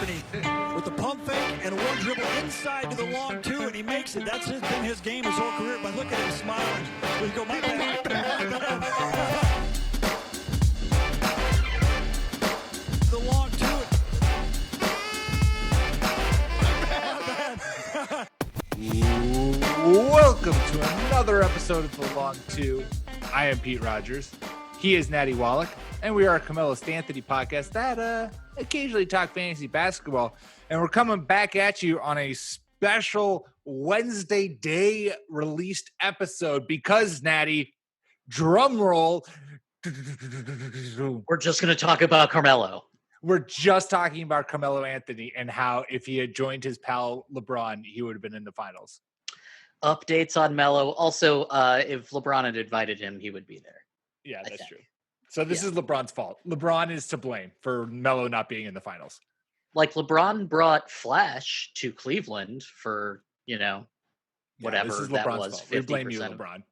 Anthony with the pump fake and one dribble inside to the long two, and he makes it. That's been his game his whole career. But look at him smiling. We go, my bad. The long two. Welcome to another episode of The Long Two. I am Pete Rogers. He is Natty Wallach, and we are a Carmelo Stanthony podcast that occasionally talk fantasy basketball. And we're coming back at you on a special Wednesday day released episode because, Natty, drum roll. We're just going to talk about Carmelo. We're just talking about Carmelo Anthony and how if he had joined his pal LeBron, he would have been in the finals. Updates on Melo. Also, if LeBron had invited him, he would be there. Yeah, that's true. So this is LeBron's fault. LeBron is to blame for Melo not being in the finals. Like LeBron brought Flash to Cleveland for, whatever this is that LeBron's was. fault. We blame you, LeBron.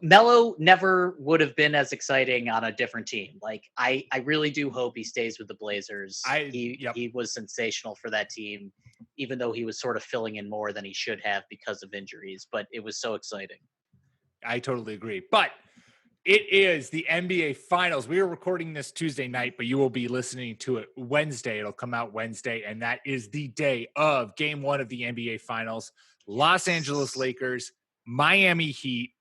Melo never would have been as exciting on a different team. Like, I really do hope he stays with the Blazers. He was sensational for that team, even though he was sort of filling in more than he should have because of injuries. But it was so exciting. I totally agree. But it is the NBA Finals. We are recording this Tuesday night, but you will be listening to it Wednesday. It'll come out Wednesday, and that is the day of Game 1 of the NBA Finals. Los Angeles Lakers, Miami Heat.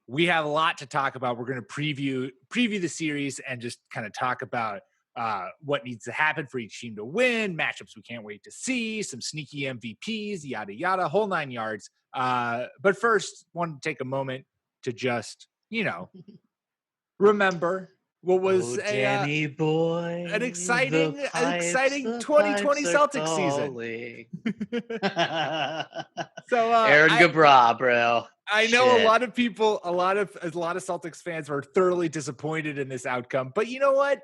We have a lot to talk about. We're going to preview the series and just kind of talk about what needs to happen for each team to win, matchups we can't wait to see, some sneaky MVPs, yada, yada, whole 9 yards. But first, want to take a moment to just, remember what was an exciting 2020 Celtics season. So Aaron Gabra, bro. I know a lot of people, a lot of Celtics fans were thoroughly disappointed in this outcome, but you know what?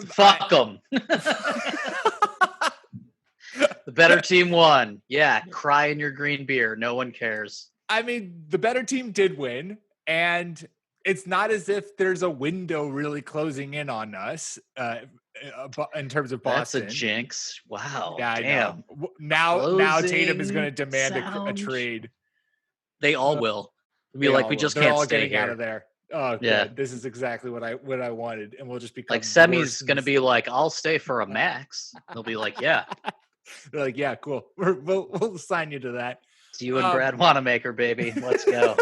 Fuck them. The better team won. Yeah, cry in your green beer. No one cares. I mean, the better team did win, and it's not as if there's a window really closing in on us in terms of Boston. That's a jinx. Wow. Yeah, damn. Now Tatum is going to demand a trade. They all will. We just can't all stay getting here. out of there. Oh, yeah. Good. This is exactly what I wanted, and we'll just become like Semi's going to be like, "I'll stay for a max." They'll be like, "Yeah." They're like, "Yeah, cool. We'll sign you to that." It's you and Brad Wanamaker, baby. Let's go.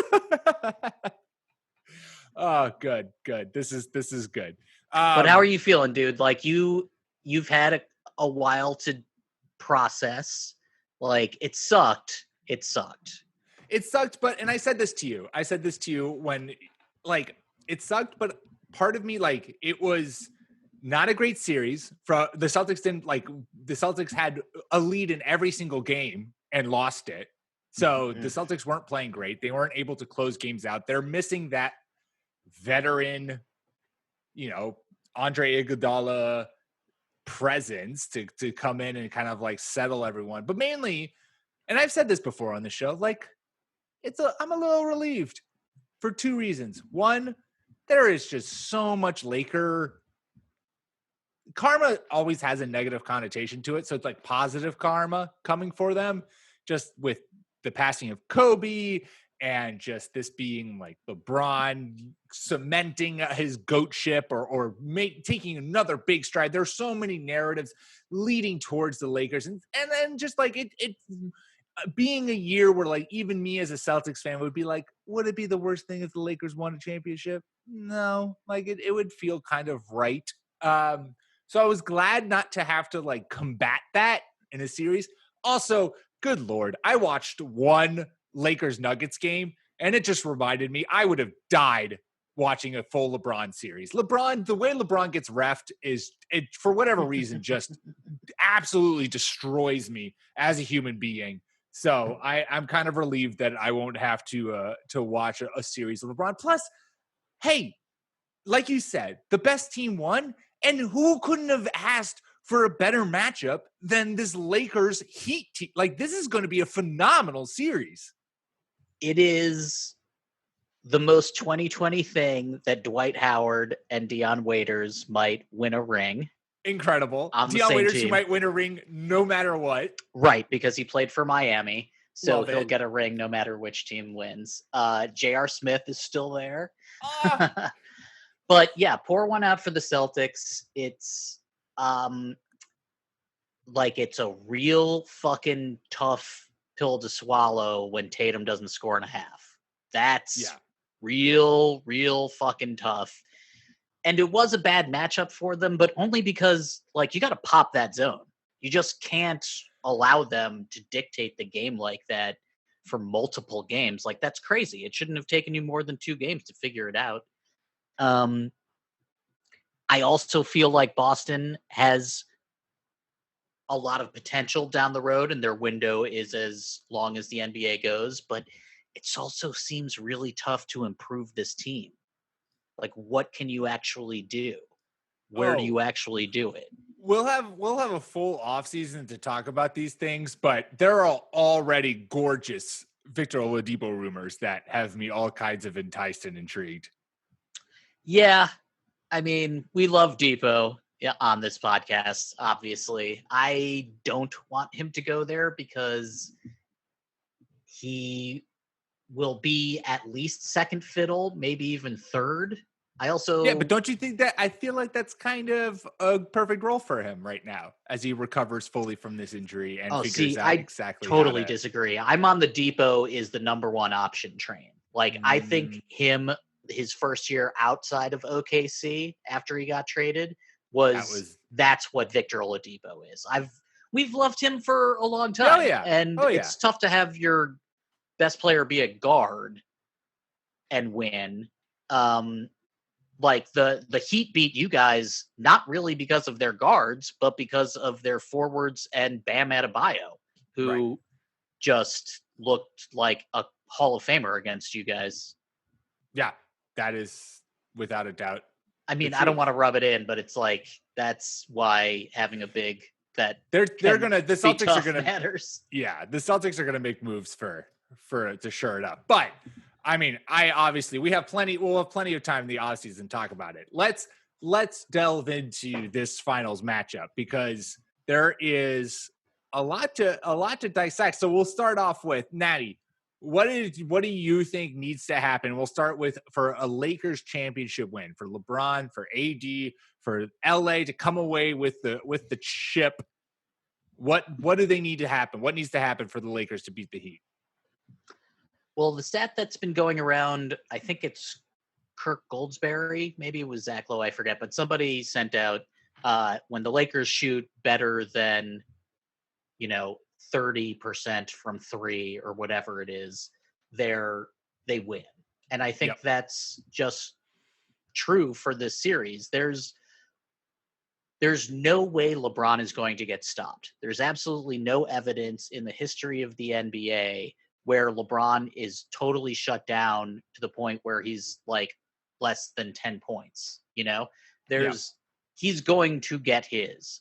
Oh, good. This is good. But how are you feeling, dude? Like you've had a while to process. Like it sucked. It sucked, but and I said this to you when like it sucked, but part of me, like, it was not a great series. The Celtics had a lead in every single game and lost it. So the Celtics weren't playing great. They weren't able to close games out. They're missing that veteran, Andre Iguodala presence to come in and kind of like settle everyone. But mainly, and I've said this before on the show, like I'm a little relieved for two reasons. One, there is just so much Laker karma. Always has a negative connotation to it. So it's like positive karma coming for them, just with the passing of Kobe and just this being like LeBron cementing his goatship or taking another big stride. There's so many narratives leading towards the Lakers. And then just like it being a year where like even me as a Celtics fan would be like, would it be the worst thing if the Lakers won a championship? No, like it would feel kind of right. So I was glad not to have to like combat that in a series. Also, good Lord, I watched one Lakers Nuggets game and it just reminded me I would have died watching a full LeBron series. LeBron, the way LeBron gets reffed for whatever reason, just absolutely destroys me as a human being. So I'm kind of relieved that I won't have to watch a series of LeBron. Plus, hey, like you said, the best team won, and who couldn't have asked for a better matchup than this Lakers Heat team? Like, this is going to be a phenomenal series. It is the most 2020 thing that Dwight Howard and Deion Waiters might win a ring. Incredible. On the Dion same Waiters, team. who might win a ring no matter what. Right, because he played for Miami. So Love he'll it. get a ring no matter which team wins. J.R. Smith is still there. But yeah, pour one out for the Celtics. It's it's a real fucking tough pill to swallow when Tatum doesn't score and a half. That's real fucking tough. And it was a bad matchup for them, but only because you got to pop that zone. You just can't allow them to dictate the game like that for multiple games. That's crazy. It shouldn't have taken you more than 2 games to figure it out. I also feel like Boston has a lot of potential down the road, and their window is as long as the NBA goes, but it also seems really tough to improve this team. What can you actually do? Where do you actually do it? We'll have a full offseason to talk about these things, but there are already gorgeous Victor Oladipo rumors that have me all kinds of enticed and intrigued. Yeah. I mean, we love Depot on this podcast, obviously. I don't want him to go there because he will be at least second fiddle, maybe even third. But don't you think that I feel like that's kind of a perfect role for him right now as he recovers fully from this injury and figures out exactly totally disagree. I'm on the Depot is the number one option train. I think his first year outside of OKC after he got traded that's what Victor Oladipo is. We've loved him for a long time. It's tough to have your best player be a guard and win. The Heat beat you guys not really because of their guards, but because of their forwards and Bam Adebayo, who just looked like a Hall of Famer against you guys. Yeah, that is without a doubt. I mean, I don't want to rub it in, but it's that's why having a big the Celtics are gonna matters. Yeah, the Celtics are gonna make moves for to shore it up, but. I mean, we'll have plenty of time in the offseason to talk about it. Let's delve into this finals matchup because there is a lot to dissect. So we'll start off with Natty. What do you think needs to happen? We'll start with for a Lakers championship win for LeBron, for AD, for LA to come away with the chip. What do they need to happen? What needs to happen for the Lakers to beat the Heat? Well, the stat that's been going around, I think it's Kirk Goldsberry, maybe it was Zach Lowe, I forget, but somebody sent out when the Lakers shoot better than, 30% from 3 or whatever it is, they win. And I think that's just true for this series. There's no way LeBron is going to get stopped. There's absolutely no evidence in the history of the NBA where LeBron is totally shut down to the point where he's less than 10 points. He's going to get his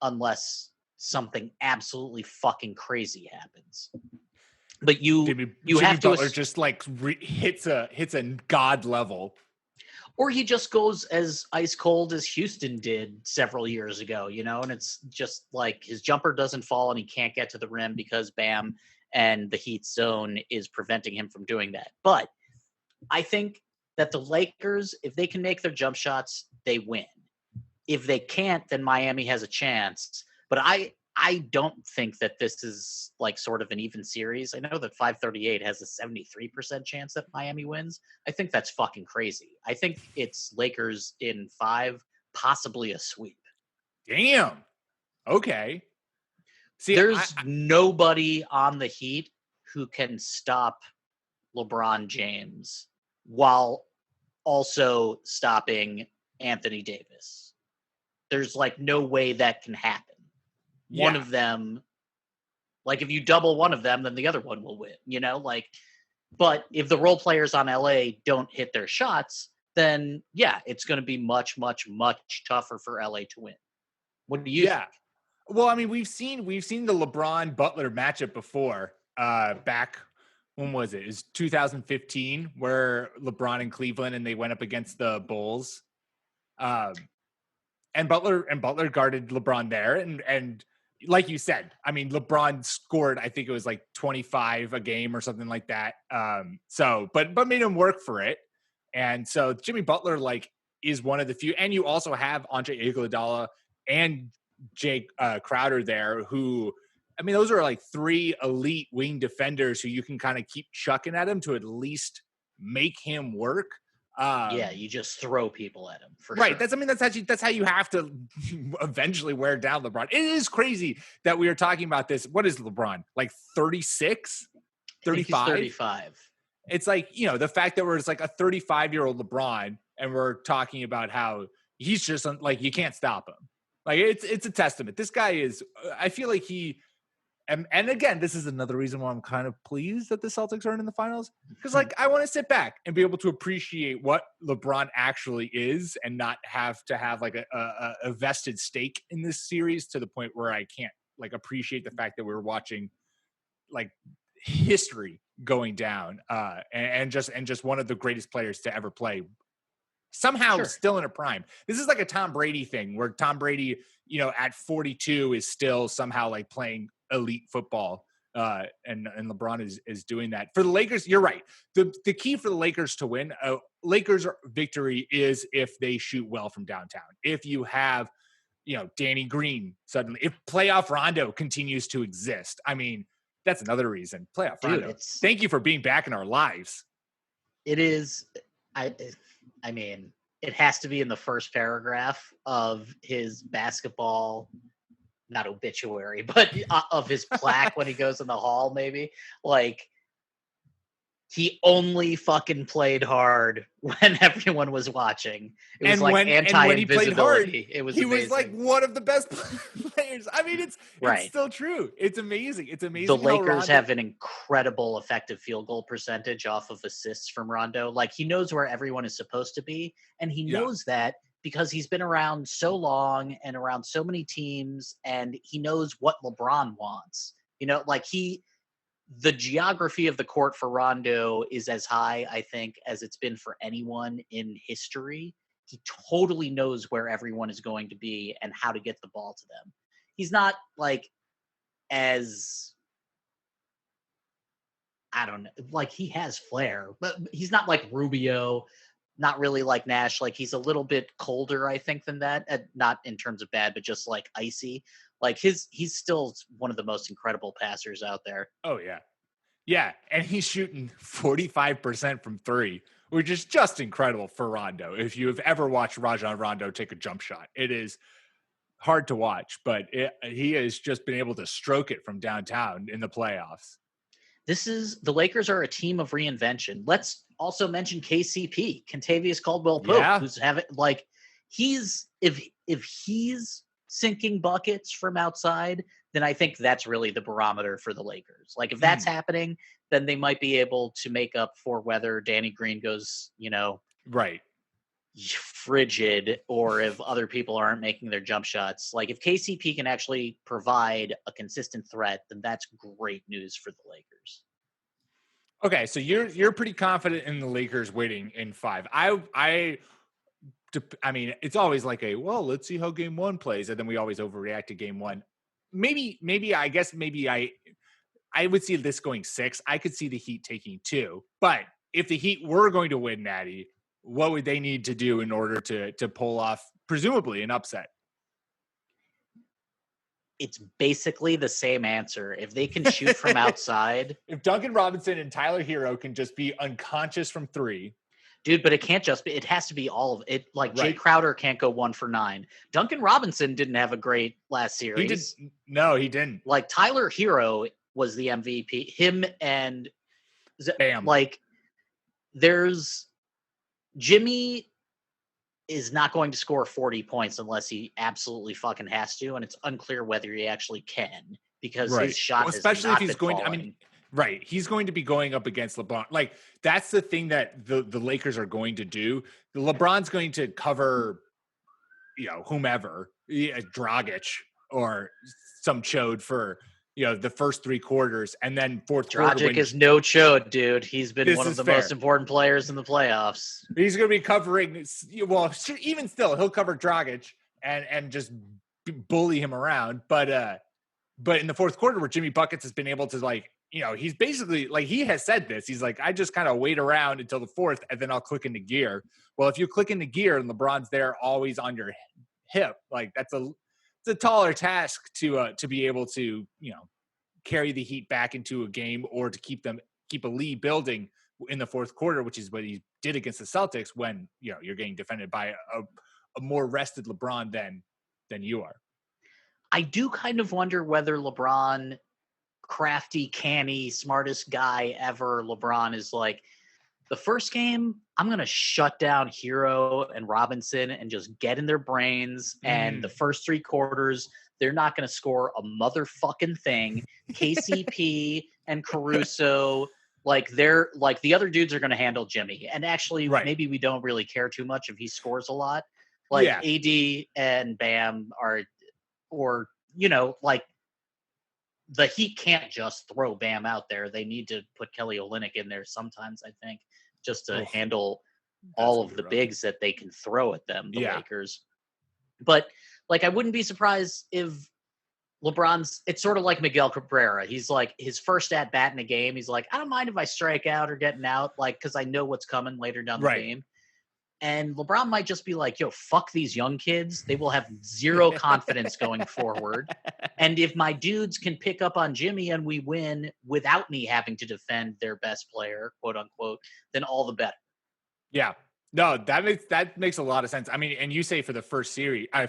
unless something absolutely fucking crazy happens. But you have to Butler just hits a god level. Or he just goes as ice cold as Houston did several years ago, and it's just his jumper doesn't fall and he can't get to the rim because Bam and the Heat zone is preventing him from doing that. But I think that the Lakers, if they can make their jump shots, they win. If they can't, then Miami has a chance. But I don't think that this is sort of an even series. I know that 538 has a 73% chance that Miami wins. I think that's fucking crazy. I think it's Lakers in 5, possibly a sweep. Damn. Okay. See, there's nobody on the Heat who can stop LeBron James while also stopping Anthony Davis. There's no way that can happen. Yeah. One of them, if you double one of them, then the other one will win, but if the role players on LA don't hit their shots, then yeah, it's going to be much, much, much tougher for LA to win. What do you think? Well, I mean, we've seen the LeBron Butler matchup before. Back when was it? It was 2015, where LeBron in Cleveland and they went up against the Bulls. And Butler guarded LeBron there. And like you said, I mean, LeBron scored, I think it was like 25 a game or something like that. But made him work for it. And so Jimmy Butler, like, is one of the few. And you also have Andre Iguodala and Jake Crowder there, who, I mean, those are like 3 elite wing defenders who you can kind of keep chucking at him to at least make him work. You just throw people at him for right. Sure. That's how you have to eventually wear down LeBron. It is crazy that we are talking about this. What is LeBron? Like 36, 35? 35. It's like, the fact that we're just like a 35-year-old LeBron and we're talking about how he's just like, you can't stop him. Like it's a testament. This guy is, I feel like and again, this is another reason why I'm kind of pleased that the Celtics aren't in the finals. Because, like, I want to sit back and be able to appreciate what LeBron actually is and not have to have, like, a vested stake in this series to the point where I can't, like, appreciate the fact that we're watching, like, history going down and just one of the greatest players to ever play. Somehow still in a prime. This is like a Tom Brady thing where Tom Brady, at 42 is still somehow like playing elite football. And LeBron is doing that. For the Lakers, you're right. The key for the Lakers to win, Lakers victory is if they shoot well from downtown. If you have, Danny Green suddenly, if playoff Rondo continues to exist. I mean, that's another reason. Playoff Rondo. Thank you for being back in our lives. It is. I mean, it has to be in the first paragraph of his basketball, not obituary, but of his plaque when he goes in the hall, maybe. Like, he only fucking played hard when everyone was watching. It was like anti-invisibility. It was amazing. He was like one of the best players. I mean, it's still true. It's amazing. It's amazing. The Lakers have an incredible effective field goal percentage off of assists from Rondo. Like, he knows where everyone is supposed to be. And he knows that because he's been around so long and around so many teams, and he knows what LeBron wants. The geography of the court for Rondo is as high, I think, as it's been for anyone in history. He totally knows where everyone is going to be and how to get the ball to them. He's not like he has flair, but he's not like Rubio, not really like Nash. Like, he's a little bit colder, I think, than that. Not in terms of bad, but just like icy. Like, he's still one of the most incredible passers out there. Oh, yeah. Yeah, and he's shooting 45% from 3, which is just incredible for Rondo. If you have ever watched Rajon Rondo take a jump shot, it is hard to watch, but he has just been able to stroke it from downtown in the playoffs. The Lakers are a team of reinvention. Let's also mention KCP, Kentavious Caldwell-Pope, who's having, like, if he's sinking buckets from outside, then I think that's really the barometer for the Lakers. Like, if that's happening, then they might be able to make up for whether Danny Green goes, right, frigid, or if other people aren't making their jump shots. Like, if KCP can actually provide a consistent threat, then that's great news for the Lakers. Okay, so you're pretty confident in the Lakers winning in 5. I mean, it's always like let's see how game 1 plays. And then we always overreact to game 1. Maybe I would see this going 6. I could see the Heat taking 2. But if the Heat were going to win, Natty, what would they need to do in order to pull off, presumably, an upset? It's basically the same answer. If they can shoot from outside. If Duncan Robinson and Tyler Hero can just be unconscious from 3. Dude, but it can't just be. It has to be all of it. Like, Jay Crowder can't go 1 for 9. Duncan Robinson didn't have a great last series. No, he didn't. Like, Tyler Hero was the MVP. Him and Bam. Like, there's Jimmy is not going to score 40 points unless he absolutely fucking has to, and it's unclear whether he actually can because his shot, especially if he's going. I mean. Right. He's going to be going up against LeBron. Like, that's the thing that the Lakers are going to do. LeBron's going to cover, whomever, Dragic or some chode for, the first 3 quarters. And then fourth quarter. Dragic is no chode, dude. He's been one of the most important players in the playoffs. He's going to be covering, even still, he'll cover Dragic. and just bully him around. But in the fourth quarter where Jimmy Buckets has been able to like, he's basically like, he has said this. He's like, I just kind of wait around until the fourth and then I'll click into gear. Well, if you click into gear and LeBron's there always on your hip, like it's a taller task to be able to, carry the Heat back into a game or to keep a lead building in the fourth quarter, which is what he did against the Celtics when, you're getting defended by a more rested LeBron than you are. I do kind of wonder whether LeBron, crafty, canny, smartest guy ever, LeBron is like, the first game, I'm going to shut down Hero and Robinson and just get in their brains. And the first three quarters, they're not going to score a motherfucking thing. KCP and Caruso, like they're like the other dudes are going to handle Jimmy. And actually, maybe we don't really care too much if he scores a lot. Like AD and Bam are, or, like the Heat can't just throw Bam out there. They need to put Kelly Olynyk in there sometimes, I think, just to handle all of the bigs that they can throw at them, the Lakers. But like, I wouldn't be surprised if it's sort of like Miguel Cabrera. He's like, his first at bat in a game, he's like, I don't mind if I strike out or getting out, like, because I know what's coming later down the game. And LeBron might just be like, yo, fuck these young kids. They will have zero confidence going forward. And if my dudes can pick up on Jimmy and we win without me having to defend their best player, quote unquote, then all the better. Yeah. No, that makes a lot of sense. I mean, and you say for the first game, I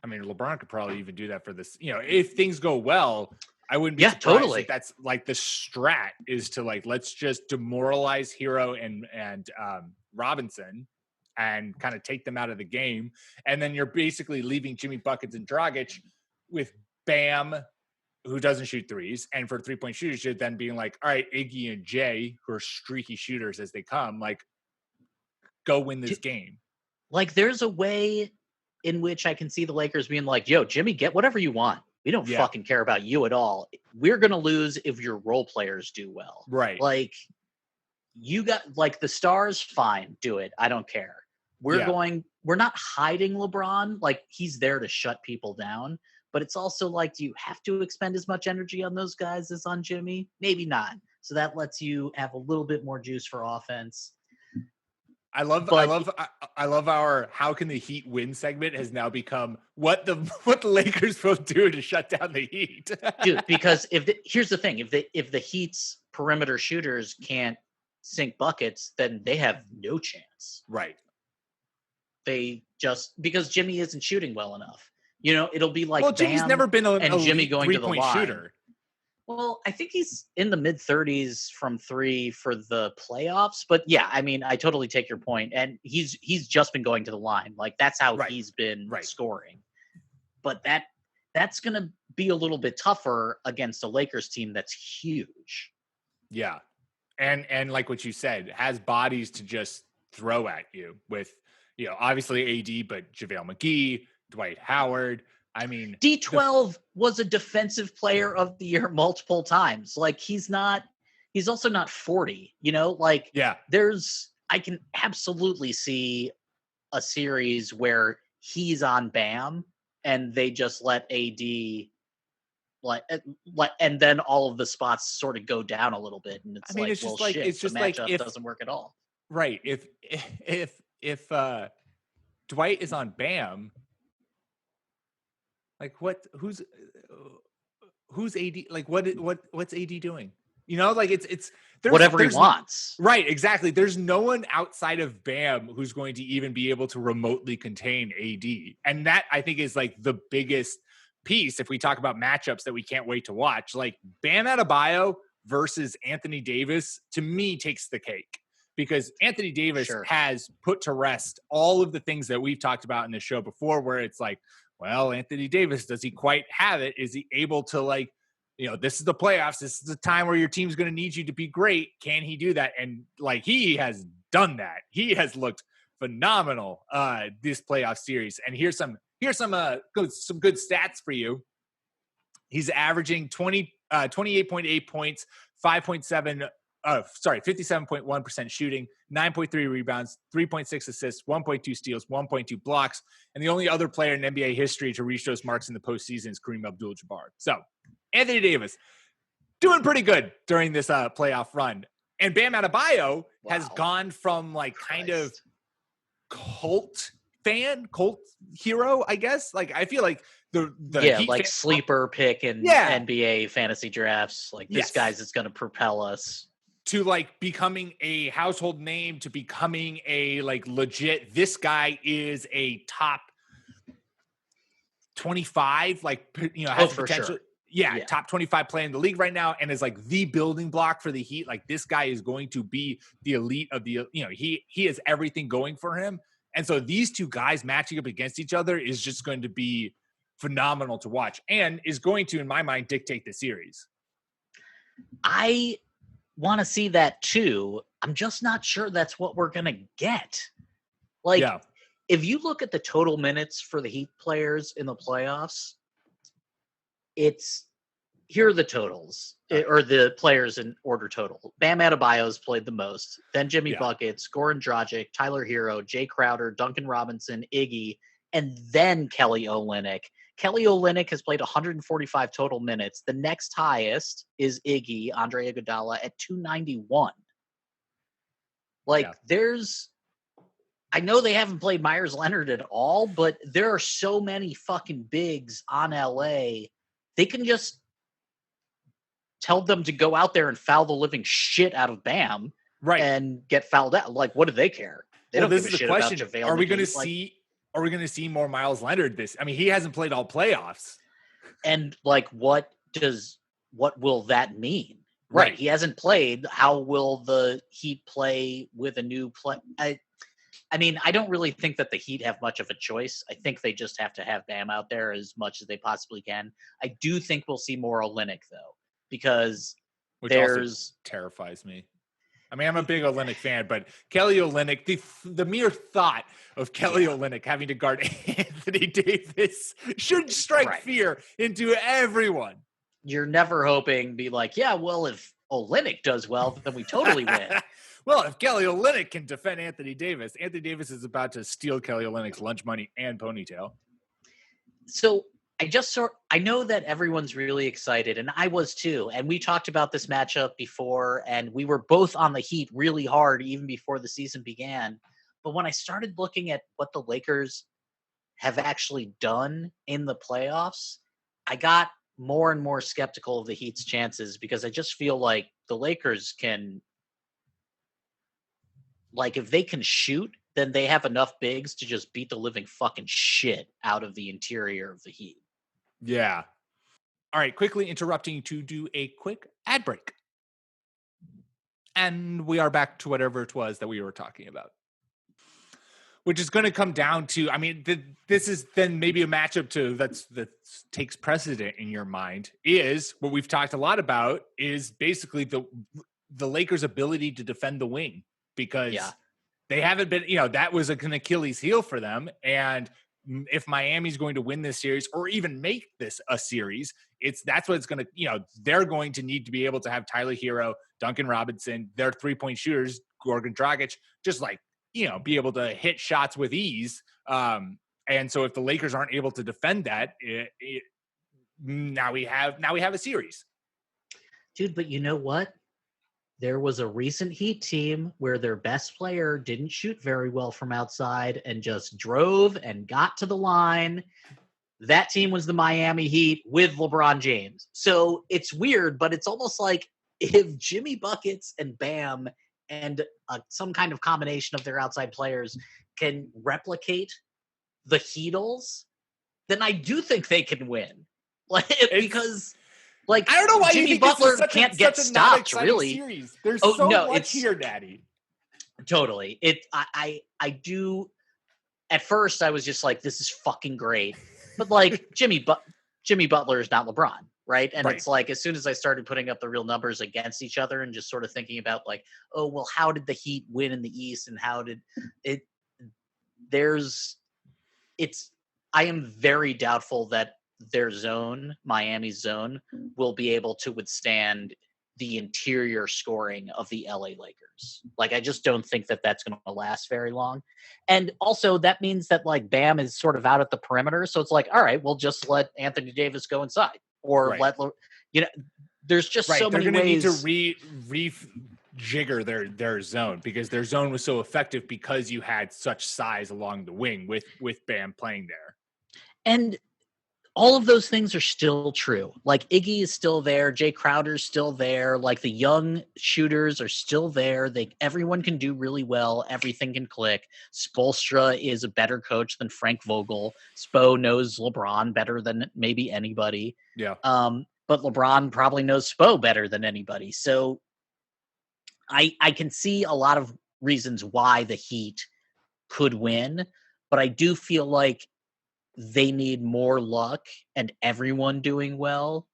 mean, LeBron could probably even do that for this, if things go well. I wouldn't be surprised totally. if that's like the strat is to like, let's just demoralize Hero and Robinson and kind of take them out of the game. And then you're basically leaving Jimmy Buckets and Dragic with Bam, who doesn't shoot threes. And for 3-point shooters, you're then being like, all right, Iggy and Jay, who are streaky shooters as they come, like, go win this game. Like, there's a way in which I can see the Lakers being like, yo, Jimmy, get whatever you want. We don't fucking care about you at all. We're going to lose if your role players do well. Right. Like, you got, like, the stars, fine, do it. I don't care. We're not hiding LeBron. Like, he's there to shut people down. But it's also like, do you have to expend as much energy on those guys as on Jimmy? Maybe not. So that lets you have a little bit more juice for offense. I love our "How can the Heat win" segment has now become what the Lakers will do to shut down the Heat. Dude, because here's the thing: if the Heat's perimeter shooters can't sink buckets, then they have no chance. Right. They just because Jimmy isn't shooting well enough. It'll be like Jimmy's never been a Jimmy going to the line. Shooter. Well, I think he's in the mid-30s from three for the playoffs. But yeah, I mean, I totally take your point. And he's just been going to the line. Like, that's how he's been scoring. But that's going to be a little bit tougher against a Lakers team that's huge. Yeah. And like what you said, has bodies to just throw at you with, obviously AD, but JaVale McGee, Dwight Howard. I mean, D12 was a defensive player of the year multiple times. Like, he's also not 40, like, I can absolutely see a series where he's on Bam and they just let AD and then all of the spots sort of go down a little bit. And it's the matchup doesn't work at all. Right. If Dwight is on Bam, like who's AD? Like what's AD doing? Like it's whatever he wants. Right, exactly. There's no one outside of Bam who's going to even be able to remotely contain AD. And that I think is like the biggest piece if we talk about matchups that we can't wait to watch. Like Bam Adebayo versus Anthony Davis to me takes the cake. Because Anthony Davis has put to rest all of the things that we've talked about in the show before, where it's like, well, Anthony Davis, does he quite have it? Is he able to, like, this is the playoffs. This is the time where your team's going to need you to be great. Can he do that? And, like, he has done that. He has looked phenomenal this playoff series. And here's some good stats for you. He's averaging 28.8 points, 5.7 57.1% shooting, 9.3 rebounds, 3.6 assists, 1.2 steals, 1.2 blocks. And the only other player in NBA history to reach those marks in the postseason is Kareem Abdul-Jabbar. So Anthony Davis doing pretty good during this playoff run. And Bam Adebayo has gone from like kind of cult hero, I guess. Like I feel like the Heat like sleeper pick in NBA fantasy drafts. Like this guy's is going to propel us to like becoming a household name, to becoming a like legit. This guy is a top 25, like has the potential. Sure. Yeah, top 25 player in the league right now, and is like the building block for the Heat. Like this guy is going to be the elite of the. He has everything going for him. And so these two guys matching up against each other is just going to be phenomenal to watch and is going to, in my mind, dictate the series. I want to see that too. I'm just not sure that's what we're going to get. Like, if you look at the total minutes for the Heat players in the playoffs, here are the totals, or the players in order total. Bam Adebayo's played the most, then Jimmy Buckets, Goran Dragic, Tyler Hero, Jay Crowder, Duncan Robinson, Iggy, and then Kelly Olynyk. Kelly Olynyk has played 145 total minutes. The next highest is Iggy, Andre Iguodala, at 291. I know they haven't played Myers Leonard at all, but there are so many fucking bigs on LA. They can just tell them to go out there and foul the living shit out of Bam, and get fouled out. Like, what do they care? They don't give a shit about JaVale. Are we going to see more Myles Leonard this? I mean, he hasn't played all playoffs. And like, what will that mean? Right. He hasn't played. How will the Heat play with a new play? I mean, I don't really think that the Heat have much of a choice. I think they just have to have Bam out there as much as they possibly can. I do think we'll see more Olynyk, though, because also terrifies me. I mean, I'm a big Olynyk fan, but Kelly Olynyk, the mere thought of Kelly Olynyk having to guard Anthony Davis should strike fear into everyone. You're never hoping, be like, if Olynyk does well, then we totally win. Well, if Kelly Olynyk can defend Anthony Davis is about to steal Kelly Olynyk's lunch money and ponytail. So I know that everyone's really excited, and I was too. And we talked about this matchup before, and we were both on the Heat really hard even before the season began. But when I started looking at what the Lakers have actually done in the playoffs, I got more and more skeptical of the Heat's chances, because I just feel like the Lakers can, like, if they can shoot, then they have enough bigs to just beat the living fucking shit out of the interior of the Heat. Yeah. All right, quickly interrupting to do a quick ad break. And we are back to whatever it was that we were talking about, which is going to come down to, I mean, this is then maybe a matchup that takes precedent in your mind, is what we've talked a lot about, is basically the Lakers' ability to defend the wing, because they haven't been, that was an Achilles heel for them. And if Miami's going to win this series or even make this a series, that's what it's going to, they're going to need to be able to have Tyler Hero, Duncan Robinson, their 3-point shooters, Goran Dragic, just like, be able to hit shots with ease. And so if the Lakers aren't able to defend that, now we have a series. Dude, but you know what? There was a recent Heat team where their best player didn't shoot very well from outside and just drove and got to the line. That team was the Miami Heat with LeBron James. So it's weird, but it's almost like if Jimmy Buckets and Bam and some kind of combination of their outside players can replicate the Heatles, then I do think they can win. Because... Like, I don't know why Jimmy Butler can't get stopped, really. Series. There's so much here, Natty. Totally. I do. At first, I was just like, this is fucking great. But, like, Jimmy Butler is not LeBron, right? And it's like, as soon as I started putting up the real numbers against each other and just sort of thinking about, like, oh, well, how did the Heat win in the East? And how did it – I am very doubtful that their zone, Miami's zone, will be able to withstand the interior scoring of the LA Lakers. Like, I just don't think that that's going to last very long. And also that means that like Bam is sort of out at the perimeter. So it's like, all right, we'll just let Anthony Davis go inside or there's just so many ways. They're going to need to jigger their zone because their zone was so effective because you had such size along the wing with Bam playing there. And all of those things are still true. Like Iggy is still there. Jay Crowder's still there. Like the young shooters are still there. Everyone can do really well. Everything can click. Spoelstra is a better coach than Frank Vogel. Spo knows LeBron better than maybe anybody. Yeah. But LeBron probably knows Spo better than anybody. So I can see a lot of reasons why the Heat could win, but I do feel like they need more luck and everyone doing well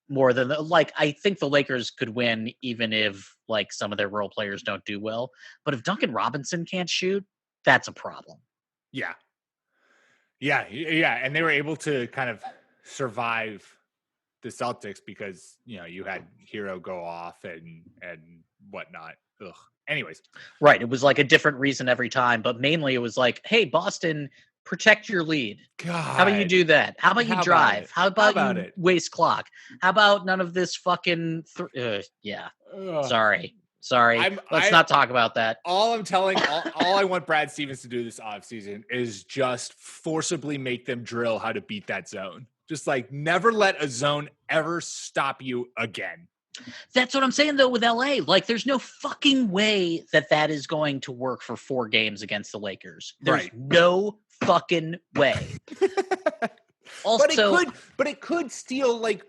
more than I think the Lakers could win even if like some of their role players don't do well. But if Duncan Robinson can't shoot, that's a problem. Yeah. And they were able to kind of survive the Celtics because, you had Hero go off and whatnot. Ugh. Anyways. Right. It was like a different reason every time, but mainly it was like, hey, Boston, protect your lead. God. How about you do that? How about you drive? How about you waste clock? How about none of this fucking Sorry. Let's not talk about that. All I want Brad Stevens to do this offseason is just forcibly make them drill how to beat that zone. Just like never let a zone ever stop you again. That's what I'm saying, though, with LA. Like, there's no fucking way that is going to work for 4 games against the Lakers. There's no fucking way. Also, but it could steal like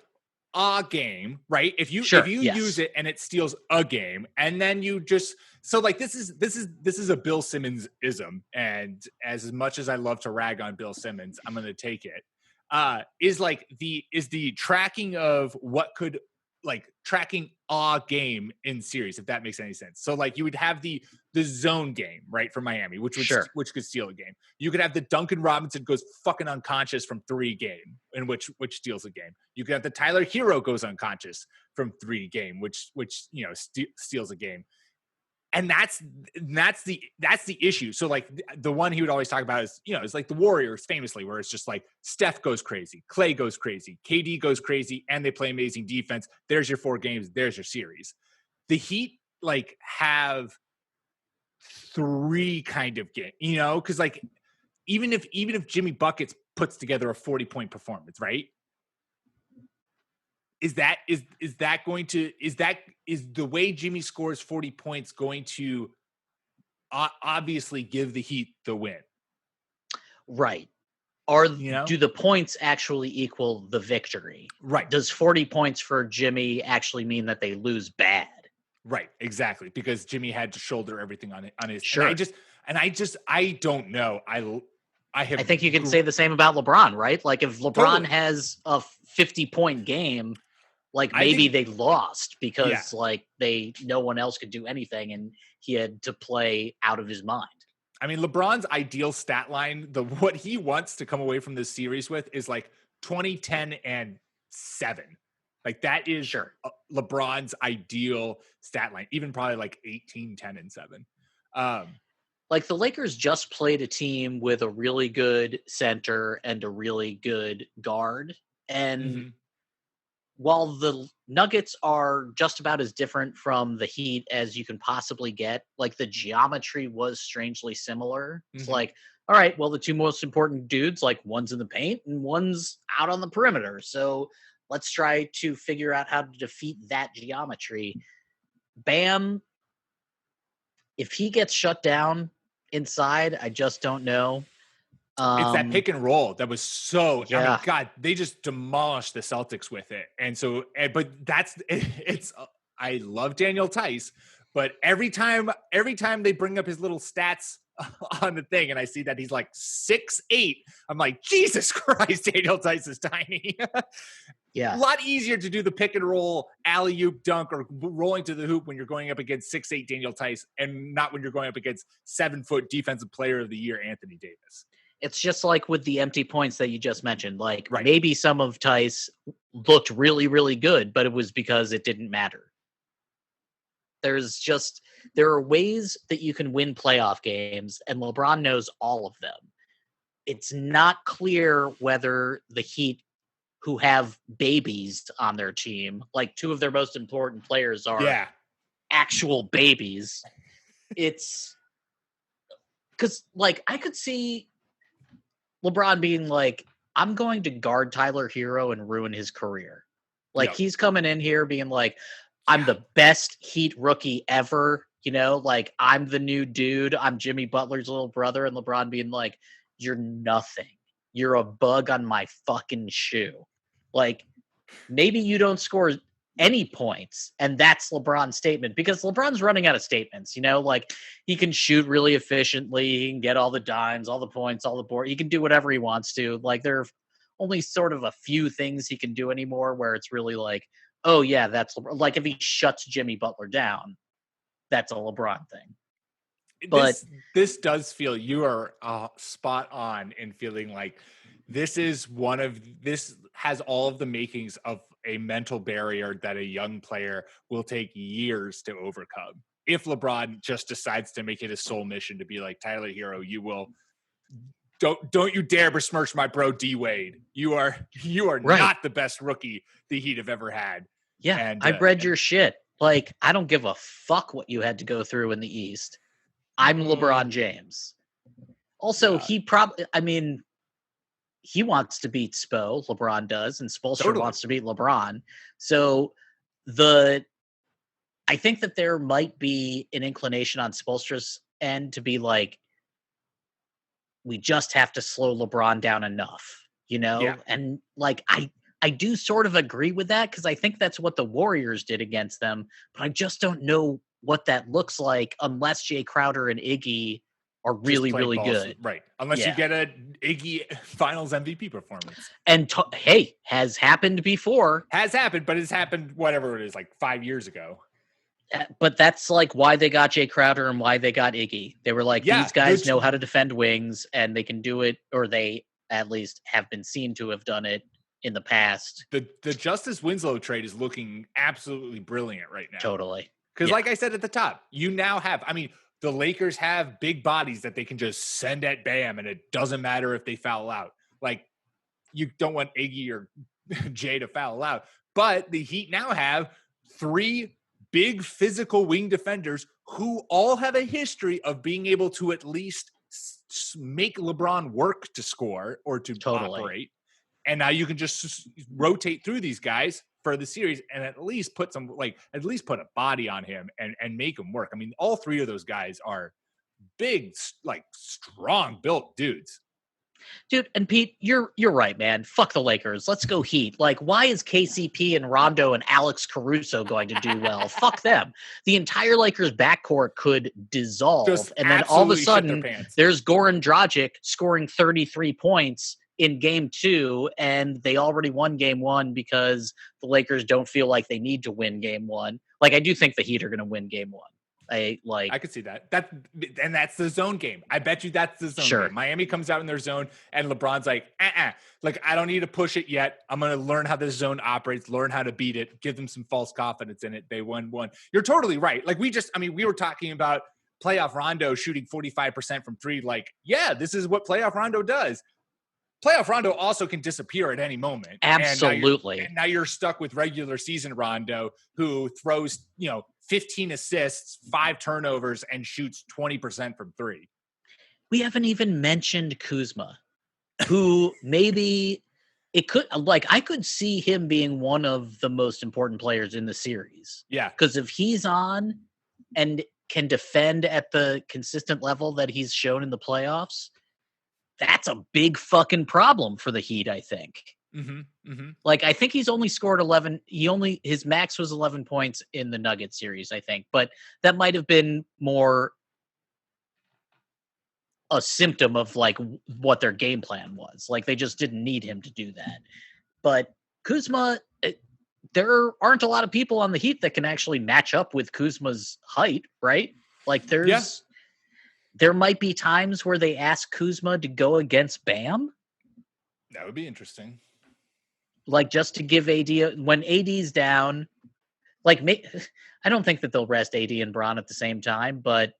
a game, right? If you use it and it steals a game, and then you just this is a Bill Simmons ism, and as much as I love to rag on Bill Simmons, I'm going to take it. Is the tracking of what could. Like tracking a game in series, if that makes any sense. So like you would have the zone game, right, for Miami, which could steal a game. You could have the Duncan Robinson goes fucking unconscious from 3 game, in which steals a game. You could have the Tyler Hero goes unconscious from 3 game, which steals a game. And that's the issue. So like the one he would always talk about is, it's like the Warriors famously, where it's just like Steph goes crazy, Clay goes crazy, KD goes crazy, and they play amazing defense. There's your 4 games. There's your series. The Heat like have 3 kind of game, because like even if Jimmy Buckets puts together a 40-point performance, right? Is the way Jimmy scores 40 points going to obviously give the Heat the win? Right. Do the points actually equal the victory? Right. Does 40 points for Jimmy actually mean that they lose bad? Right. Exactly. Because Jimmy had to shoulder everything on his. Sure. I don't know. I think you can say the same about LeBron, right? Like if LeBron has a 50-point game, like maybe they lost because no one else could do anything and he had to play out of his mind. I mean, LeBron's ideal stat line, what he wants to come away from this series with is like 20, 10, and 7. Like that is LeBron's ideal stat line, even probably like 18, 10, and 7. Like the Lakers just played a team with a really good center and a really good guard. And while the Nuggets are just about as different from the Heat as you can possibly get, like the geometry was strangely similar. It's like, all right, well, the 2 most important dudes, like one's in the paint and one's out on the perimeter. So let's try to figure out how to defeat that geometry. Bam, if he gets shut down inside, I just don't know. It's that pick and roll that was so. I mean, God, they just demolished the Celtics with it, and so. But it's. I love Daniel Tice, but every time they bring up his little stats on the thing, and I see that he's like 6'8", I'm like, Jesus Christ, Daniel Tice is tiny. Yeah, a lot easier to do the pick and roll, alley-oop dunk, or rolling to the hoop when you're going up against 6'8" Daniel Tice, and not when you're going up against 7-foot defensive player of the year Anthony Davis. It's just like with the empty points that you just mentioned. Like Right. maybe some of Tice looked really, really good, but it was because it didn't matter. There are ways that you can win playoff games, and LeBron knows all of them. It's not clear whether the Heat, who have babies on their team, like two of their most important players are actual babies. It's because, like, I could see LeBron being like, I'm going to guard Tyler Hero and ruin his career. Like, he's coming in here being like, I'm the best Heat rookie ever. You know, like, I'm the new dude. I'm Jimmy Butler's little brother. And LeBron being like, you're nothing. You're a bug on my fucking shoe. Like, maybe you don't score any points, and that's LeBron's statement, because LeBron's running out of statements, you know, like he can shoot really efficiently, he can get all the dimes, all the points, all the board, he can do whatever he wants to. Like, there are only sort of a few things he can do anymore where it's really like, oh yeah, that's like if he shuts Jimmy Butler down, that's a LeBron thing. But this does feel, you are spot on in feeling like this has all of the makings of a mental barrier that a young player will take years to overcome. If LeBron just decides to make it his sole mission to be like, Tyler Hero, don't you dare besmirch my bro D Wade. You are right. Not the best rookie the Heat have ever had. Yeah, and I read your shit. Like, I don't give a fuck what you had to go through in the East. I'm LeBron James. Also, he probably, I mean, he wants to beat Spo, LeBron does, and Spoelstra wants to beat LeBron. So I think that there might be an inclination on Spoelstra's end to be like, we just have to slow LeBron down enough, you know? Yeah. And like, I do sort of agree with that, because I think that's what the Warriors did against them, but I just don't know what that looks like unless Jay Crowder and Iggy are really, really good. Right. Unless you get a Iggy Finals MVP performance. And hey, has happened before. Has happened, but it's happened, whatever it is, like 5 years ago. But that's like why they got Jay Crowder and why they got Iggy. They were like, these guys know how to defend wings, and they can do it, or they at least have been seen to have done it in the past. The Justice Winslow trade is looking absolutely brilliant right now. Totally. Because like I said at the top, you now have, I mean, the Lakers have big bodies that they can just send at Bam, and it doesn't matter if they foul out. Like, you don't want Iggy or Jay to foul out. But the Heat now have 3 big physical wing defenders who all have a history of being able to at least make LeBron work to score or to operate. And now you can just rotate through these guys for the series and at least put a body on him and make him work. I mean, all 3 of those guys are big, like strong built dudes. Dude, and Pete, you're right, man. Fuck the Lakers. Let's go Heat. Like, why is KCP and Rondo and Alex Caruso going to do well? Fuck them. The entire Lakers backcourt could dissolve, and then all of a sudden there's Goran Dragic scoring 33 points in game 2, and they already won game 1 because the Lakers don't feel like they need to win game 1. Like, I do think the Heat are going to win game 1. I could see that. And that's the zone game. I bet you that's the zone game. Miami comes out in their zone, and LeBron's like, like, I don't need to push it yet. I'm going to learn how this zone operates, learn how to beat it, give them some false confidence in it. They won 1. You're totally right. Like, we were talking about playoff Rondo shooting 45% from 3. Like, yeah, this is what playoff Rondo does. Playoff Rondo also can disappear at any moment. Absolutely. And now you're stuck with regular season Rondo, who throws, 15 assists, 5 turnovers, and shoots 20% from 3. We haven't even mentioned Kuzma, who maybe it could, like, I could see him being one of the most important players in the series. Yeah. Because if he's on and can defend at the consistent level that he's shown in the playoffs, that's a big fucking problem for the Heat, I think. Mm-hmm, mm-hmm. Like, I think he's only scored 11. His max was 11 points in the Nuggets series, I think. But that might have been more a symptom of, like, what their game plan was. Like, they just didn't need him to do that. But Kuzma, there aren't a lot of people on the Heat that can actually match up with Kuzma's height, right? Like, there's... there might be times where they ask Kuzma to go against Bam. That would be interesting. Like, just to give AD, when AD's down, like, I don't think that they'll rest AD and Bron at the same time, but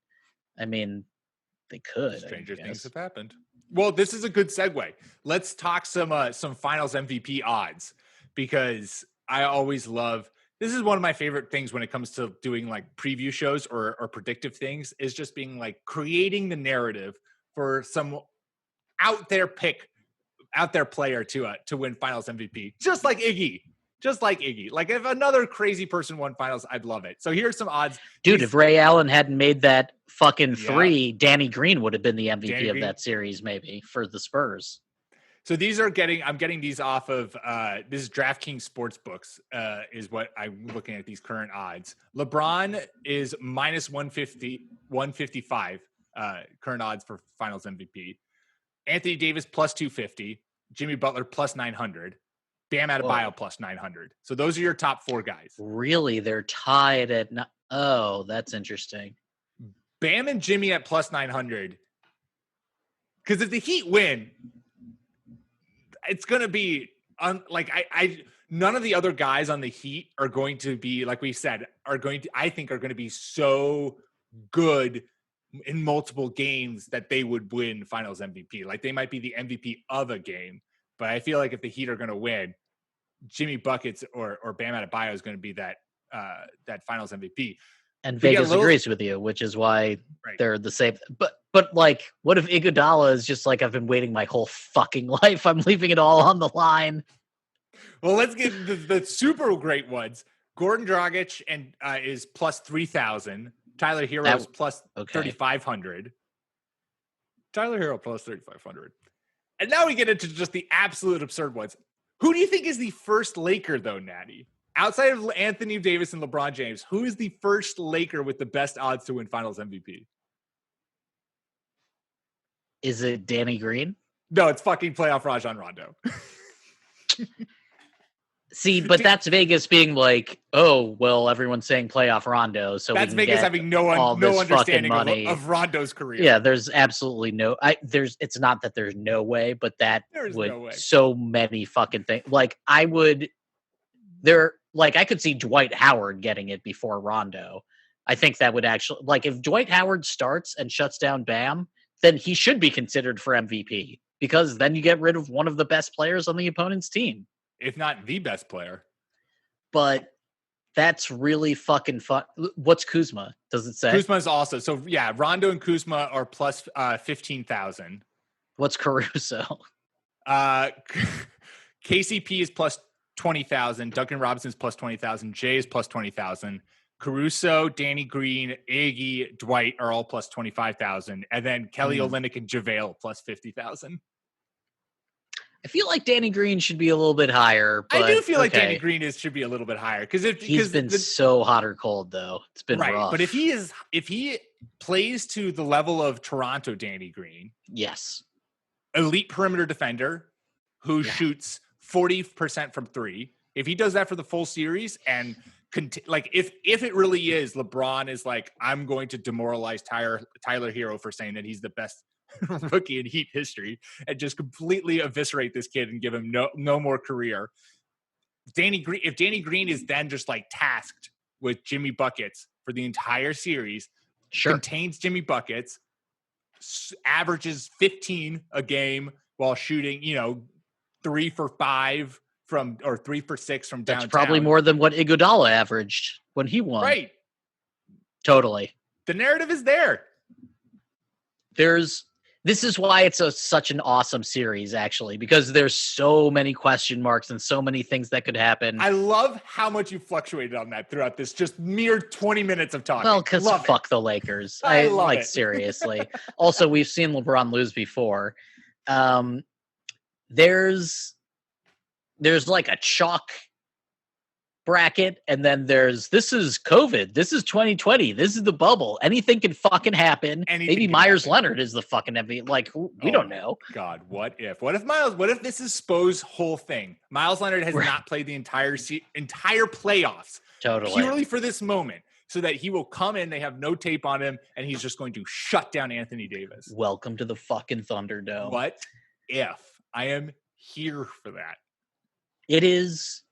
I mean, they could. Stranger things have happened. Well, this is a good segue. Let's talk some finals MVP odds, because I always love, this is one of my favorite things when it comes to doing like preview shows or predictive things, is just being like creating the narrative for some out there player to win finals MVP. Just like Iggy. Like, if another crazy person won finals, I'd love it. So here's some odds. Dude, if Ray Allen hadn't made that fucking three, Danny Green would have been the MVP of that series, maybe, for the Spurs. So I'm getting these off of, this is DraftKings Sportsbooks, is what I'm looking at these current odds. LeBron is minus 155, current odds for finals MVP. Anthony Davis plus 250. Jimmy Butler plus 900. Bam Adebayo plus 900. So those are your top four guys. Really? They're tied at oh, that's interesting. Bam and Jimmy at plus 900. Because if the Heat win, it's going to be none of the other guys on the Heat are going to be, like we said, I think are going to be so good in multiple games that they would win finals MVP. Like, they might be the MVP of a game, but I feel like if the Heat are going to win, Jimmy Buckets or Bam Adebayo is going to be that finals MVP. And Vegas agrees with you, which is why they're the same. But like, what if Iguodala is just like, I've been waiting my whole fucking life, I'm leaving it all on the line? Well, let's get the super great ones. Gordon Dragic is plus 3,000. Tyler Hero is plus 3,500. Tyler Hero plus 3,500. And now we get into just the absolute absurd ones. Who do you think is the first Laker, though, Natty? Outside of Anthony Davis and LeBron James, who is the first Laker with the best odds to win finals MVP? Is it Danny Green? No, it's fucking playoff Rajon Rondo. See, but that's Vegas being like, oh, well, everyone's saying playoff Rondo, so that's Vegas having no understanding of Rondo's career. Yeah, there's absolutely no. It's not that there's no way, but that would no way. So many fucking things. Like, I could see Dwight Howard getting it before Rondo. I think that would actually, like, if Dwight Howard starts and shuts down Bam, then he should be considered for MVP, because then you get rid of one of the best players on the opponent's team. If not the best player. But that's really fucking fun. What's Kuzma? Does it say? Kuzma's also. So, yeah, Rondo and Kuzma are plus 15,000. What's Caruso? KCP is plus 20,000. Duncan Robinson's plus 20,000. Jay is plus 20,000. Caruso, Danny Green, Iggy, Dwight are all plus 25,000. And then Kelly Olynyk and JaVale plus 50,000. I feel like Danny Green should be a little bit higher. But, I do feel like Danny Green should be a little bit higher, because he's been so hot or cold, though. It's been rough. But if he plays to the level of Toronto Danny Green, yes, elite perimeter defender who shoots 40% from three. If he does that for the full series, and if it really is, LeBron is like, I'm going to demoralize Tyler Hero for saying that he's the best rookie in Heat history, and just completely eviscerate this kid and give him no more career. If Danny Green is then just like tasked with Jimmy Buckets for the entire series, contains Jimmy Buckets, averages 15 a game while shooting, 3 for 5 or 3 for 6 from downtown. That's probably more than what Iguodala averaged when he won. Right. Totally. The narrative is there. This is why it's such an awesome series, actually, because there's so many question marks and so many things that could happen. I love how much you fluctuated on that throughout this just mere 20 minutes of talking. Well, because fuck the Lakers. I love it. Seriously. Also, we've seen LeBron lose before. There's like a chalk bracket, and then this is COVID, this is 2020, this is the bubble, anything can fucking happen. Maybe Myers Leonard is the fucking MVP. Like, we don't know. God, what if this is Spo's whole thing? Miles Leonard has not played the entire playoffs totally purely for this moment. so that he will come in, they have no tape on him, and he's just going to shut down Anthony Davis. Welcome to the fucking Thunderdome. What if? I am here for that. It is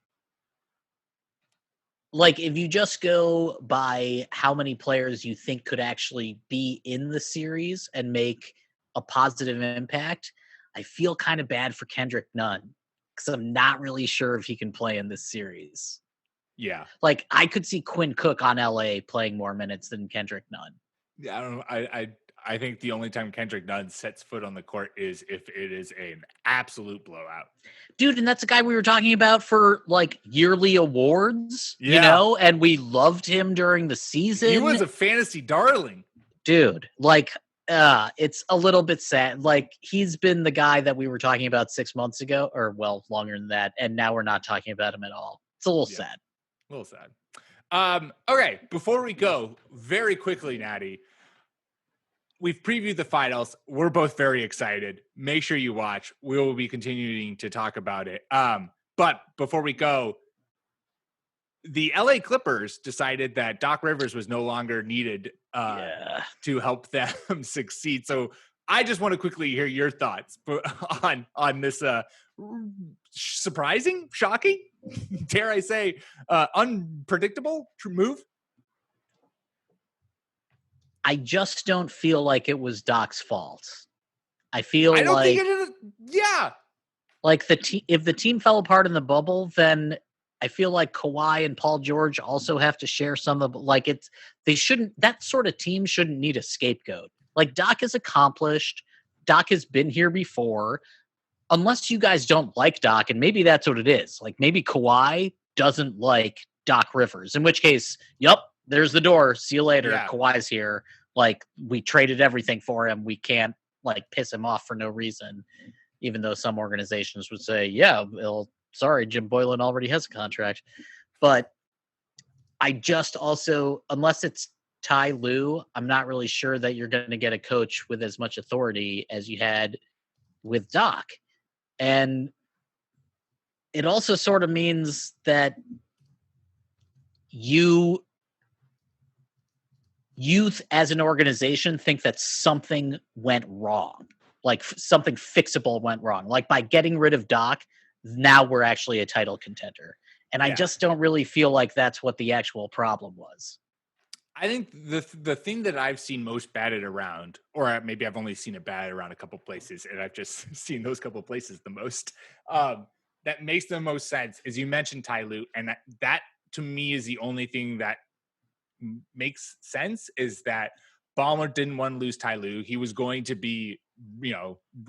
like, if you just go by how many players you think could actually be in the series and make a positive impact, I feel kind of bad for Kendrick Nunn because I'm not really sure if he can play in this series. Yeah. Like, I could see Quinn Cook on LA playing more minutes than Kendrick Nunn. Yeah, I don't know. I think the only time Kendrick Nunn sets foot on the court is if it is an absolute blowout. Dude, and that's a guy we were talking about for, like, yearly awards, you know? And we loved him during the season. He was a fantasy darling. Dude, like, it's a little bit sad. Like, he's been the guy that we were talking about 6 months ago, or, well, longer than that, and now we're not talking about him at all. It's a little sad. A little sad. Okay, before we go, very quickly, Natty, we've previewed the finals. We're both very excited. Make sure you watch. We will be continuing to talk about it. But before we go, the LA Clippers decided that Doc Rivers was no longer needed to help them succeed. So I just want to quickly hear your thoughts on this surprising, shocking, dare I say, unpredictable move. I just don't feel like it was Doc's fault. I feel I don't like, think it is. Yeah. Like, if the team fell apart in the bubble, then I feel like Kawhi and Paul George also have to share some of, like, that sort of team shouldn't need a scapegoat. Like, Doc is accomplished. Doc has been here before. Unless you guys don't like Doc, and maybe that's what it is. Like, maybe Kawhi doesn't like Doc Rivers, in which case, yep, there's the door. See you later. Yeah. Kawhi's here. Like, we traded everything for him. We can't, like, piss him off for no reason, even though some organizations would say, yeah, well, sorry, Jim Boylan already has a contract. But I just also, unless it's Ty Lue, I'm not really sure that you're going to get a coach with as much authority as you had with Doc. And it also sort of means that youth as an organization think that something went wrong, like something fixable went wrong. Like, by getting rid of Doc, now we're actually a title contender. And I just don't really feel like that's what the actual problem was. I think the thing that I've seen most batted around, or maybe I've only seen it batted around a couple places, and I've just seen those couple places the most, that makes the most sense is you mentioned Ty Lue, and that to me is the only thing that makes sense, is that Ballmer didn't want to lose Ty Lue. He was going to be,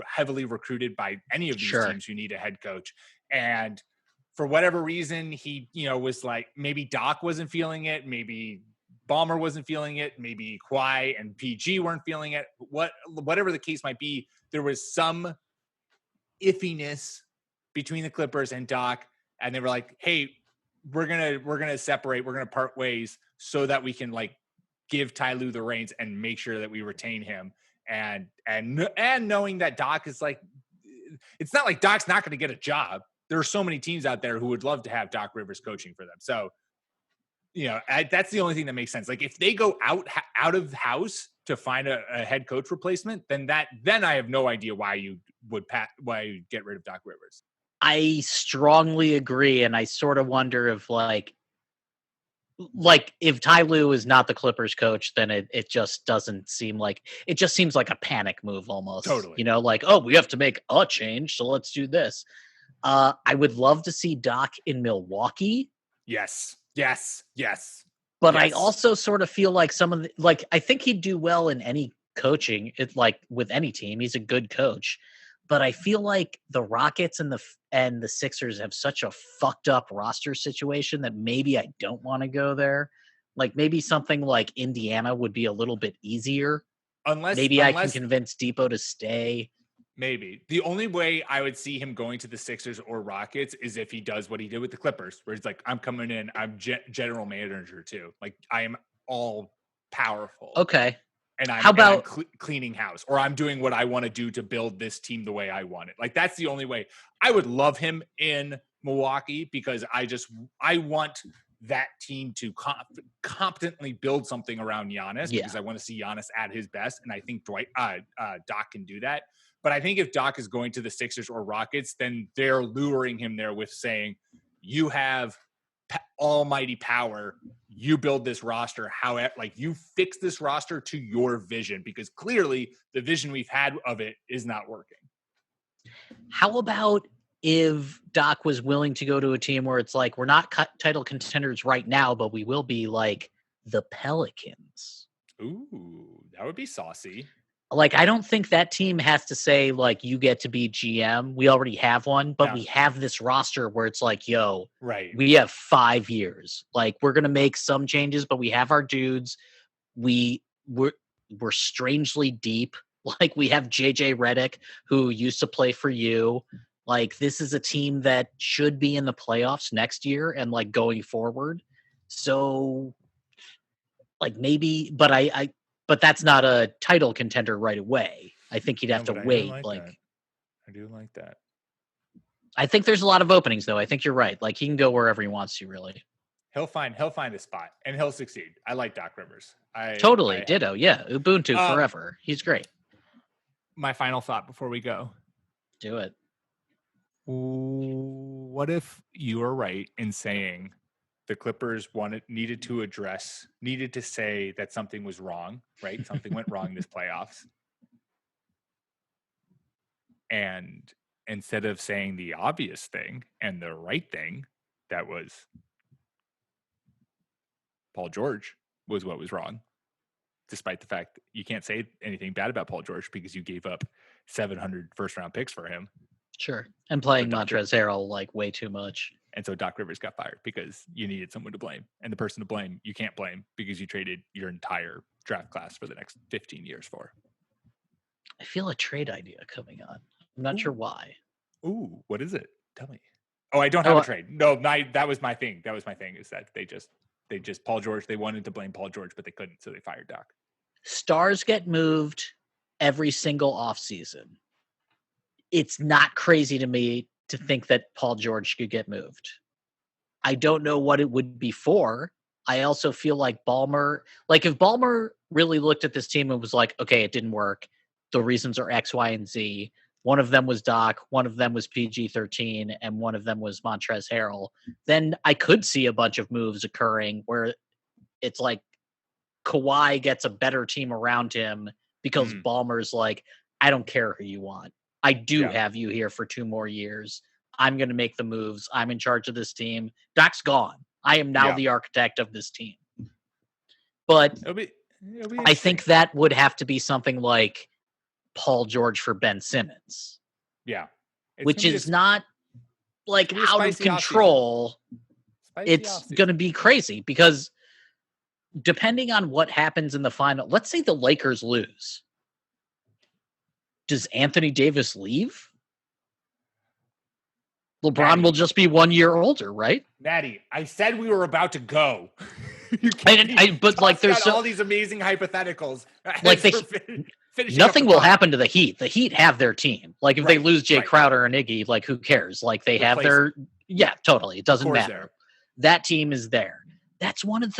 heavily recruited by any of these teams who need a head coach. And for whatever reason, he, was like, maybe Doc wasn't feeling it. Maybe Ballmer wasn't feeling it. Maybe Kawhi and PG weren't feeling it. Whatever the case might be, there was some iffiness between the Clippers and Doc. And they were like, hey, we're going to separate. We're going to part ways so that we can, like, give Ty Lue the reins and make sure that we retain him. And knowing that Doc is like, it's not like Doc's not going to get a job. There are so many teams out there who would love to have Doc Rivers coaching for them. So, that's the only thing that makes sense. Like, if they go out of house to find a head coach replacement, then I have no idea why you get rid of Doc Rivers. I strongly agree. And I sort of wonder if like if Ty Lue is not the Clippers coach, then it just doesn't seem like, it just seems like a panic move almost. Totally. Like, oh, we have to make a change, so let's do this. I would love to see Doc in Milwaukee. Yes. But I also sort of feel like I think he'd do well in any coaching. It's like with any team, he's a good coach. But I feel like the Rockets and the Sixers have such a fucked up roster situation that maybe I don't want to go there. Like, maybe something like Indiana would be a little bit easier. Unless I can convince Depot to stay. Maybe. The only way I would see him going to the Sixers or Rockets is if he does what he did with the Clippers, where he's like, I'm coming in, I'm general manager too. Like, I am all powerful. Okay. And I'm cleaning house, or I'm doing what I want to do to build this team the way I want it. Like, that's the only way. I would love him in Milwaukee because I want that team to competently build something around Giannis because I want to see Giannis at his best. And I think Doc can do that. But I think if Doc is going to the Sixers or Rockets, then they're luring him there with saying, you have almighty power. You build this roster. You fix this roster to your vision, because clearly the vision we've had of it is not working. How about if Doc was willing to go to a team where it's like, we're not title contenders right now, but we will be like the Pelicans? Ooh, that would be saucy. Like, I don't think that team has to say, like, you get to be GM. We already have one, but we have this roster where it's like, yo, we have 5 years. Like, we're going to make some changes, but we have our dudes. We're strangely deep. Like, we have JJ Redick, who used to play for you. Like, this is a team that should be in the playoffs next year and, like, going forward. So, like, maybe, but that's not a title contender right away. I think he'd have to wait. I do like that. I think there's a lot of openings, though. I think you're right. Like, he can go wherever he wants to, really. He'll find a spot, and he'll succeed. I like Doc Rivers. Ditto. Yeah, Ubuntu forever. He's great. My final thought before we go. Do it. What if you are right in saying the Clippers needed to say that something was wrong, right? Something went wrong this playoffs. And instead of saying the obvious thing and the right thing, that was Paul George was what was wrong, despite the fact that you can't say anything bad about Paul George because you gave up 700 first-round picks for him. Sure. And playing Montrezl Harrell like way too much. And so Doc Rivers got fired because you needed someone to blame. And the person to blame, you can't blame because you traded your entire draft class for the next 15 years for. I feel a trade idea coming on. I'm not sure why. Ooh, what is it? Tell me. Oh, I don't have a trade. No, that was my thing. That was my thing, is that they just Paul George, they wanted to blame Paul George, but they couldn't, so they fired Doc. Stars get moved every single offseason. It's not crazy to me to think that Paul George could get moved. I don't know what it would be for. I also feel like Ballmer, like if Ballmer really looked at this team and was like, okay, it didn't work. The reasons are X, Y, and Z. One of them was Doc, one of them was PG-13, and one of them was Montrezl Harrell. Then I could see a bunch of moves occurring where it's like Kawhi gets a better team around him because Ballmer's like, I don't care who you want. I do have you here for 2 more years. I'm going to make the moves. I'm in charge of this team. Doc's gone. I am now the architect of this team. But it'll be I think that would have to be something like Paul George for Ben Simmons. Yeah. Which is not like out of control. It's going to be crazy because depending on what happens in the final, let's say the Lakers lose. Does Anthony Davis leave? LeBron will just be 1 year older, right? Natty, I said we were about to go. But like, there's all these amazing hypotheticals. Like nothing will happen to the Heat. The Heat have their team. Like if they lose Jay Crowder and Iggy, like who cares? Like they have their totally. It doesn't matter. That team is there. That's one of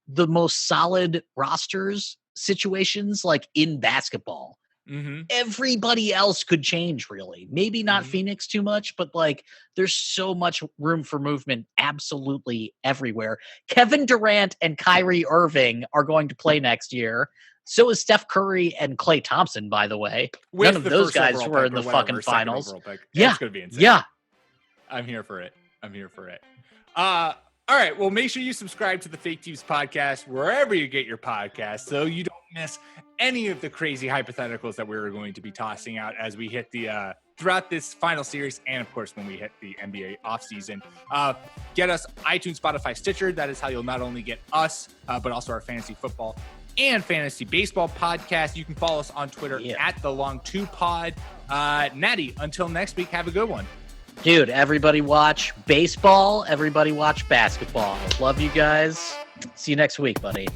the most solid rosters situations like in basketball. Mm-hmm. Everybody else could change, really. Maybe not Phoenix too much, but like there's so much room for movement absolutely everywhere. Kevin Durant and Kyrie Irving are going to play next year. So is Steph Curry and Klay Thompson, by the way. None of those guys were in the fucking finals. Yeah. It's going to be insane. Yeah. I'm here for it. All right. Well, make sure you subscribe to the Fake Teams podcast wherever you get your podcasts so you don't miss any of the crazy hypotheticals that we're going to be tossing out as we hit the throughout this final series, and of course when we hit the NBA offseason. Get us iTunes, Spotify, Stitcher. That is how you'll not only get us, but also our fantasy football and fantasy baseball podcast. You can follow us on Twitter at the Long2Pod. Natty, until next week, have a good one. Dude, everybody watch baseball. Everybody watch basketball. Love you guys. See you next week, buddy.